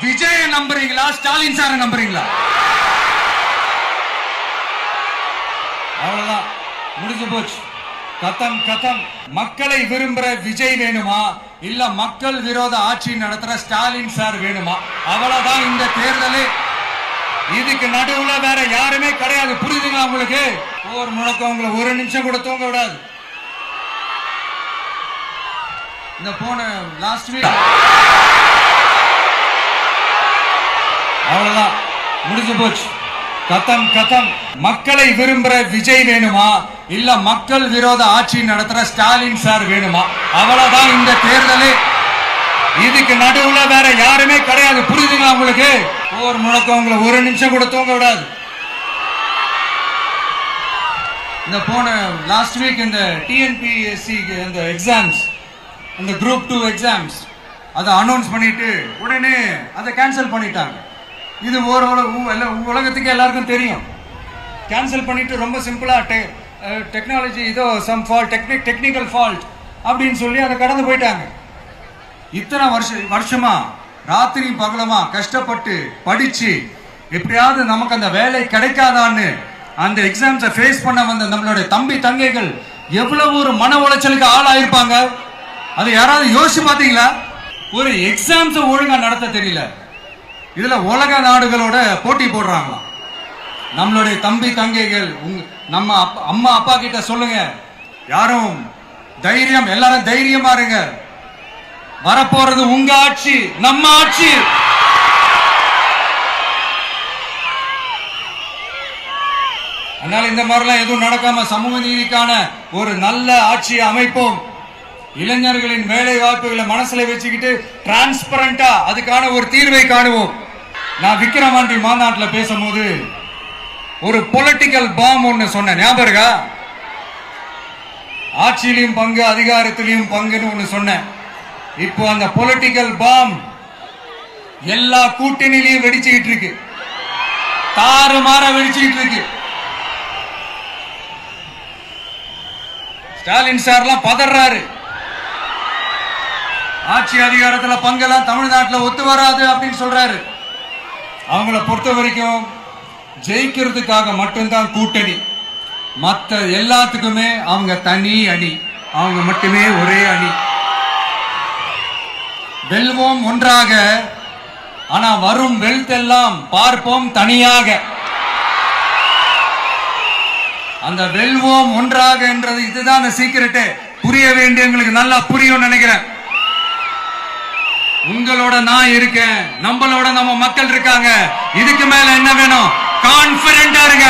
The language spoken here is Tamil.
விஜய நம்புறீங்களா ஸ்டாலின் சார நம்புறீங்களா? அவ்வளவுதான், முடிஞ்சு போச்சு. கதம் கதம். மக்களை விரும்புற விஜய் வேணுமா இல்ல மக்கள் விரோத ஆட்சி நடத்துற ஸ்டாலின் சார் வேணுமா? அவ்வளவுதான் இந்த தேர்தலே. இதுக்கு நடுவுல வேற யாருமே கிடையாது. புரியுதுங்களா உங்களுக்கு? ஒரு முழக்கம் உங்களை ஒரு நிமிஷம் கூட தூங்க விடாது. இந்த போன லாஸ்ட் வீக் அவ்வளவுதான், முடிஞ்சு போச்சு. கதம் கதம். மக்களை விரும்புற விஜய் வேணுமா இல்ல மக்கள் விரோத ஆட்சி நடத்துற ஸ்டாலின் சார் வேணுமா? அவ்வளவுதான் இந்த தேர்தலே. இதுக்கு நடுவுல வேற யாருமே கிடையாது. புரியுதுங்களா உங்களுக்கு? ஒரு முழக்கம் உங்களை ஒரு நிமிஷம் கூட தூங்க விடாது. இந்த போன லாஸ்ட் வீக் இந்த டிஎன்பிஎஸ்சி இந்த எக்ஸாம்ஸ், இந்த குரூப் 2 எக்ஸாம்ஸ் அதை அனௌன்ஸ் பண்ணிட்டு உடனே அதை கேன்சல் பண்ணிட்டாங்க. இது உலகத்துக்கு எல்லாருக்கும் தெரியும். கேன்சல் பண்ணிட்டு ரொம்ப சிம்பிளா டெக்னாலஜி இதோ சம் ஃபால்ட், டெக்னிக்கல் ஃபால்ட் அப்படின்னு சொல்லி அதை கடந்து போயிட்டாங்க. இத்தனை வருஷமா ராத்திரி பகலமா கஷ்டப்பட்டு படிச்சு எப்படியாவது நமக்கு அந்த வேலை கிடைக்காதான்னு அந்த எக்ஸாம்ஸை ஃபேஸ் பண்ண வந்த நம்மளுடைய தம்பி தங்கைகள் எவ்வளவு ஒரு மன உளைச்சலுக்கு ஆளாயிருப்பாங்க. அதை யாராவது யோசிச்சு பாத்தீங்களா? ஒரு எக்ஸாம்ஸ் ஒழுங்கா நடத்த தெரியல, இதுல உலக நாடுகளோட போட்டி போடுறாங்களாம். நம்மளுடைய தம்பி தங்கைகள் நம்ம அம்மா அப்பா கிட்ட சொல்லுங்க, யாரும் தைரியம், எல்லாரும் தைரியமா இருங்க. வரப்போறது உங்க ஆட்சி, நம்ம ஆட்சி. அதனால இந்த மாதிரிலாம் எதுவும் நடக்காம சமூக நீதிக்கான ஒரு நல்ல ஆட்சியை அமைப்போம். இளைஞர்களின் வேலை வாய்ப்புகளை மனசுல வச்சுக்கிட்டு டிரான்ஸ்பரண்டா அதுக்கான ஒரு தீர்வை காணுவோம். நான் விக்கிரவாண்டி மாநாட்டில் பேசும்போது ஒரு பொலிட்டிக்கல் பாம் ஒன்னு சொன்ன ஞாபகம் இருக்கா? ஆட்சியிலையும் பங்கு அதிகாரத்திலையும் பங்குன்னு ஒன்னு சொன்னேன். இப்போ அந்த பொலிட்டிக்கல் பாம் எல்லா கூட்டணியிலையும் வெடிச்சுக்கிட்டு இருக்கு, தாறுமாற வெடிச்சுக்கிட்டு இருக்கு. ஸ்டாலின் சார்லாம் பதறாரு. ஆட்சி அதிகாரத்துல பங்கெல்லாம் தமிழ்நாட்டில் ஒத்து வராது அப்படின்னு சொல்றாரு. அவங்கள பொறுத்த வரைக்கும் ஜெயிக்கிறதுக்காக மட்டும்தான் கூட்டணி, மற்ற எல்லாத்துக்குமே அவங்க தனி அணி, அவங்க மட்டுமே ஒரே அணி. வெல்வோம் ஒன்றாக, ஆனா வரும் வெல்த் எல்லாம் பார்ப்போம் தனியாக. அந்த வெல்வோம் ஒன்றாக என்றது இதுதான் அந்த சீக்கிரட்டே. புரிய வேண்டியவங்களுக்கு நல்லா புரியும் நினைக்கிறேன். உங்களோட நான் இருக்கேன், நம்மளோட நம்ம மக்கள் இருக்காங்க. இதுக்கு மேல என்ன வேணும்? கான்பிடென்டா இருங்க.